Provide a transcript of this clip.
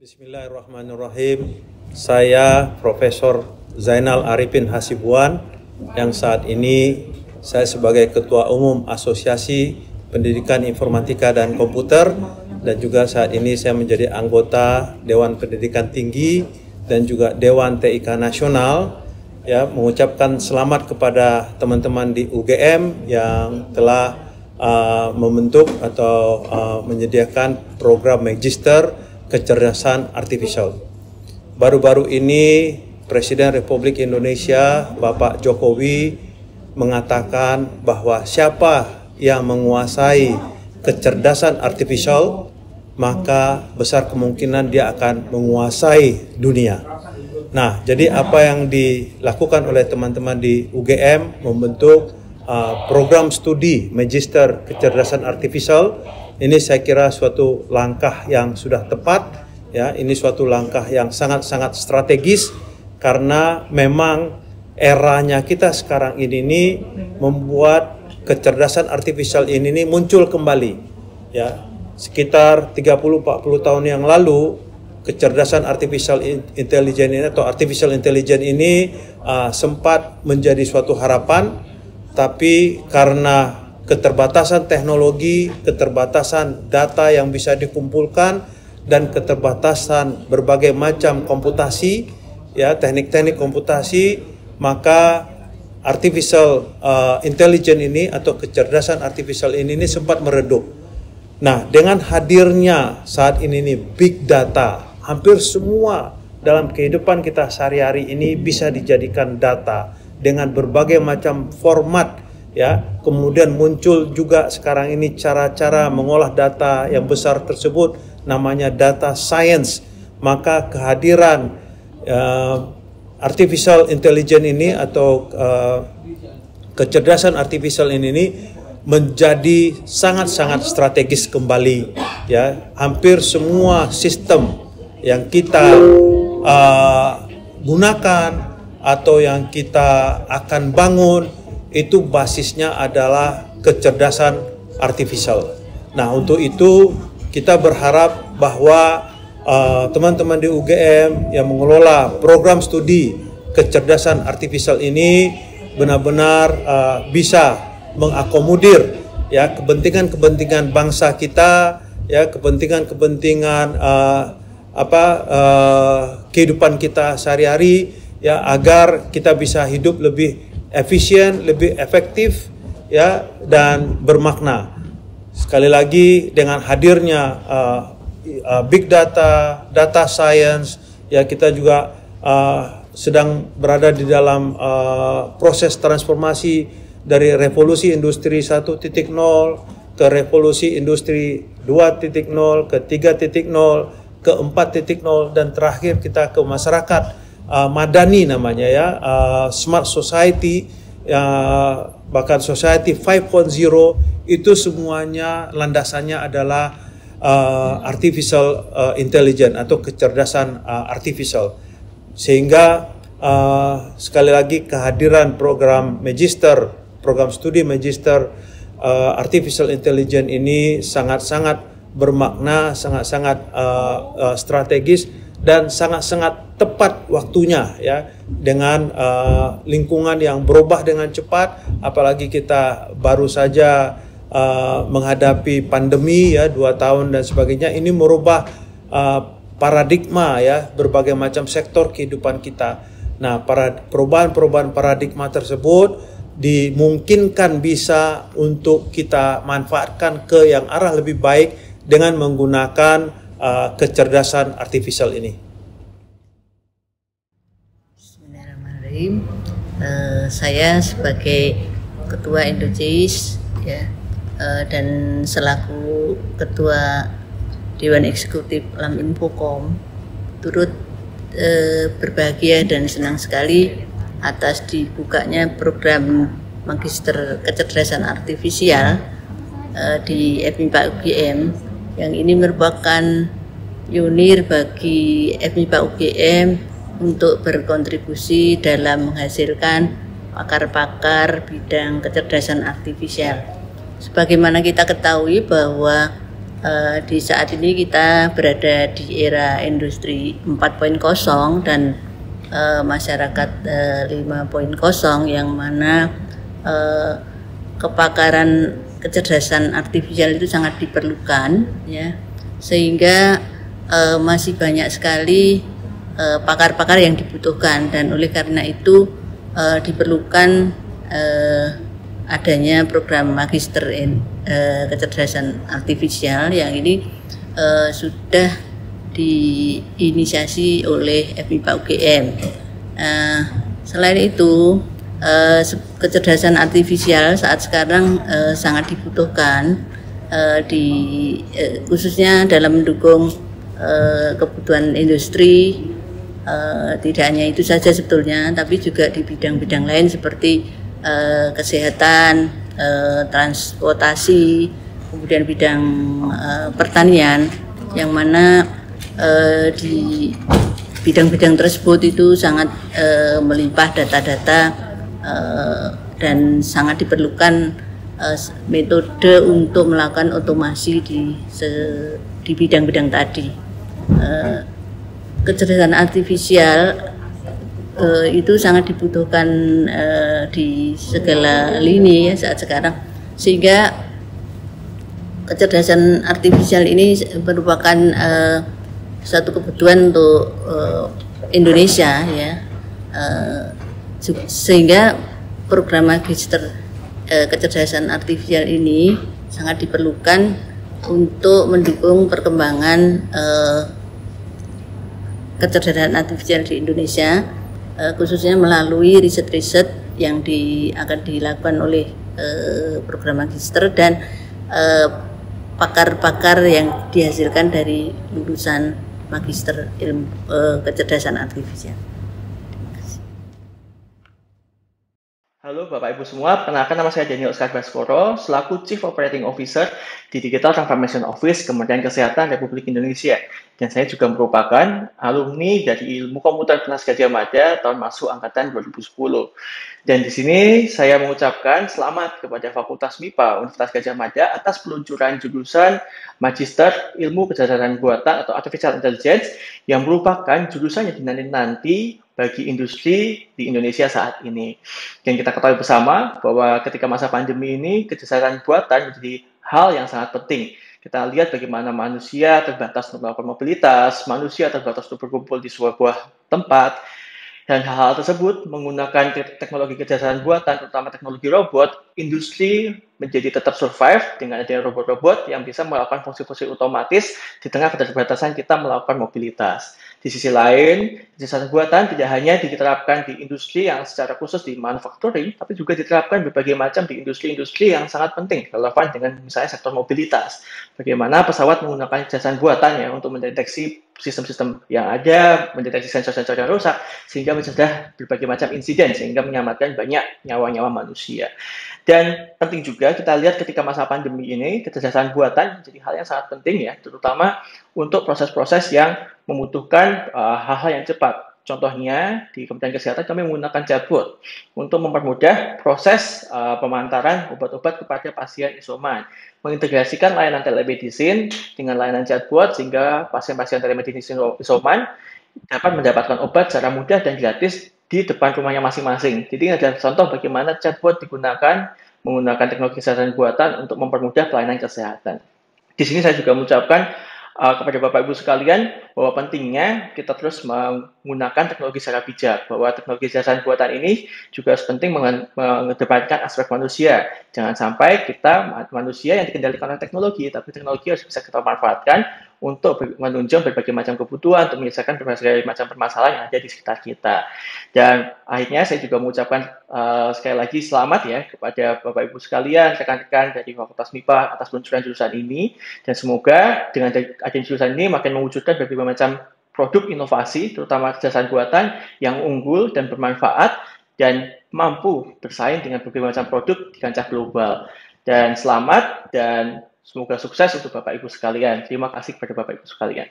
Bismillahirrahmanirrahim. Saya Profesor Zainal Arifin Hasibuan yang saat ini saya sebagai Ketua Umum Asosiasi Pendidikan Informatika dan Komputer, dan juga saat ini saya menjadi anggota Dewan Pendidikan Tinggi dan juga Dewan TIK Nasional, ya, mengucapkan selamat kepada teman-teman di UGM yang telah membentuk atau menyediakan program Magister Kecerdasan Artifisial. Baru-baru ini Presiden Republik Indonesia Bapak Jokowi mengatakan bahwa siapa yang menguasai kecerdasan artifisial, maka besar kemungkinan dia akan menguasai dunia. Nah, jadi apa yang dilakukan oleh teman-teman di UGM membentuk program studi Magister Kecerdasan Artifisial. Ini saya kira suatu langkah yang sudah tepat, ya. Ini suatu langkah yang sangat-sangat strategis karena memang eranya kita sekarang ini membuat kecerdasan artifisial ini muncul kembali, ya. Sekitar 30-40 tahun yang lalu kecerdasan artificial intelligence ini atau artificial intelligence ini sempat menjadi suatu harapan, tapi karena keterbatasan teknologi, keterbatasan data yang bisa dikumpulkan, dan keterbatasan berbagai macam komputasi, ya, teknik-teknik komputasi, maka artificial intelligence ini atau kecerdasan artifisial ini sempat meredup. Nah, dengan hadirnya saat ini big data, hampir semua dalam kehidupan kita sehari-hari ini bisa dijadikan data dengan berbagai macam format, ya. Kemudian muncul juga sekarang ini cara-cara mengolah data yang besar tersebut, namanya data science. Maka kehadiran artificial intelligence ini atau kecerdasan artifisial ini menjadi sangat-sangat strategis kembali, ya. Hampir semua sistem yang kita gunakan atau yang kita akan bangun itu basisnya adalah kecerdasan artifisial. Nah, untuk itu kita berharap bahwa teman-teman di UGM yang mengelola program studi kecerdasan artifisial ini benar-benar bisa mengakomodir, ya, kepentingan-kepentingan bangsa kita, ya, kepentingan-kepentingan kehidupan kita sehari-hari, ya, agar kita bisa hidup lebih efisien, lebih efektif, ya, dan bermakna. Sekali lagi dengan hadirnya big data, data science, ya, kita juga sedang berada di dalam proses transformasi dari revolusi industri 1.0 ke revolusi industri 2.0 ke 3.0 ke 4.0 dan terakhir kita ke masyarakat madani namanya, ya, smart society, bahkan society 5.0, itu semuanya landasannya adalah artificial intelligence atau kecerdasan artifisial. Sehingga sekali lagi kehadiran program magister, program studi magister artificial intelligence ini sangat-sangat bermakna, sangat-sangat strategis dan sangat-sangat tepat waktunya, ya, dengan lingkungan yang berubah dengan cepat, apalagi kita baru saja menghadapi pandemi, ya, 2 tahun dan sebagainya. Ini merubah paradigma, ya, berbagai macam sektor kehidupan kita. Nah, perubahan-perubahan paradigma tersebut dimungkinkan bisa untuk kita manfaatkan ke yang arah lebih baik dengan menggunakan kecerdasan artifisial ini. Bismillahirrahmanirrahim. Saya sebagai Ketua Indojis, ya, dan selaku Ketua Dewan Eksekutif Lam Infokom, turut berbahagia dan senang sekali atas dibukanya program Magister Kecerdasan Artifisial di FMIPA UGM, yang ini merupakan pionir bagi FMIPA UGM untuk berkontribusi dalam menghasilkan pakar-pakar bidang kecerdasan artifisial. Sebagaimana kita ketahui bahwa di saat ini kita berada di era industri 4.0 dan masyarakat 5.0 yang mana kepakaran kecerdasan artifisial itu sangat diperlukan, ya, sehingga masih banyak sekali pakar-pakar yang dibutuhkan, dan oleh karena itu diperlukan adanya program magister kecerdasan artifisial yang ini sudah diinisiasi oleh FMIPA UGM. Selain itu, kecerdasan artifisial saat sekarang sangat dibutuhkan khususnya dalam mendukung kebutuhan industri. Tidak hanya itu saja sebetulnya, tapi juga di bidang-bidang lain seperti kesehatan, transportasi, kemudian bidang pertanian, yang mana di bidang-bidang tersebut itu sangat melimpah data-data dan sangat diperlukan metode untuk melakukan otomasi di bidang-bidang tadi. Kecerdasan artifisial itu sangat dibutuhkan di segala lini, ya, saat sekarang, sehingga kecerdasan artifisial ini merupakan satu kebutuhan untuk Indonesia, ya, sehingga program magister kecerdasan artifisial ini sangat diperlukan untuk mendukung perkembangan kecerdasan artifisial di Indonesia, khususnya melalui riset-riset yang akan dilakukan oleh program magister dan pakar-pakar yang dihasilkan dari lulusan magister ilmu kecerdasan artifisial. Halo Bapak Ibu semua, perkenalkan nama saya Daniel Oscar Baskoro, selaku Chief Operating Officer di Digital Transformation Office Kementerian Kesehatan Republik Indonesia. Dan saya juga merupakan alumni dari Ilmu Komputer Universitas Gadjah Mada tahun masuk angkatan 2010. Dan di sini saya mengucapkan selamat kepada Fakultas MIPA Universitas Gadjah Mada atas peluncuran jurusan Magister Ilmu Kecerdasan Buatan atau Artificial Intelligence yang merupakan jurusan yang dinanti-nanti bagi industri di Indonesia saat ini. Dan kita ketahui bersama bahwa ketika masa pandemi ini, kecerdasan buatan menjadi hal yang sangat penting. Kita lihat bagaimana manusia terbatas untuk melakukan mobilitas, manusia terbatas untuk berkumpul di sebuah tempat, dan hal-hal tersebut menggunakan teknologi kecerdasan buatan, terutama teknologi robot, industri menjadi tetap survive dengan adanya robot-robot yang bisa melakukan fungsi-fungsi otomatis di tengah keterbatasan kita melakukan mobilitas. Di sisi lain, kecerdasan buatan tidak hanya diterapkan di industri yang secara khusus di manufacturing, tapi juga diterapkan berbagai macam di industri-industri yang sangat penting, relevan dengan misalnya sektor mobilitas. Bagaimana pesawat menggunakan kecerdasan buatan ya untuk mendeteksi sistem-sistem yang ada, mendeteksi sensor-sensor yang rusak, sehingga mencegah berbagai macam insiden, sehingga menyelamatkan banyak nyawa-nyawa manusia. Dan penting juga kita lihat ketika masa pandemi ini, kecerdasan buatan menjadi hal yang sangat penting ya, terutama untuk proses-proses yang membutuhkan hal-hal yang cepat. Contohnya, di Kementerian Kesehatan kami menggunakan chatbot untuk mempermudah proses pemantaran obat-obat kepada pasien isoman. Mengintegrasikan layanan telemedicine dengan layanan chatbot sehingga pasien-pasien telemedicine isoman dapat mendapatkan obat secara mudah dan gratis di depan rumahnya masing-masing. Jadi ada contoh bagaimana chatbot digunakan menggunakan teknologi kesehatan buatan untuk mempermudah pelayanan kesehatan. Di sini saya juga mengucapkan kepada Bapak Ibu sekalian bahwa pentingnya kita terus menggunakan teknologi secara bijak, bahwa teknologi kecerdasan buatan ini juga penting mengedepankan aspek manusia. Jangan sampai kita manusia yang dikendalikan oleh teknologi, tapi teknologi harus bisa kita manfaatkan untuk menunjang berbagai macam kebutuhan, untuk menyelesaikan berbagai macam permasalahan yang ada di sekitar kita. Dan akhirnya saya juga mengucapkan sekali lagi selamat ya kepada Bapak Ibu sekalian, rekan-rekan dari Fakultas MIPA atas peluncuran jurusan ini, dan semoga dengan adanya jurusan ini makin mewujudkan berbagai macam produk inovasi, terutama kecerdasan buatan yang unggul dan bermanfaat dan mampu bersaing dengan berbagai macam produk di kancah global. Dan selamat dan semoga sukses untuk Bapak Ibu sekalian. Terima kasih kepada Bapak Ibu sekalian.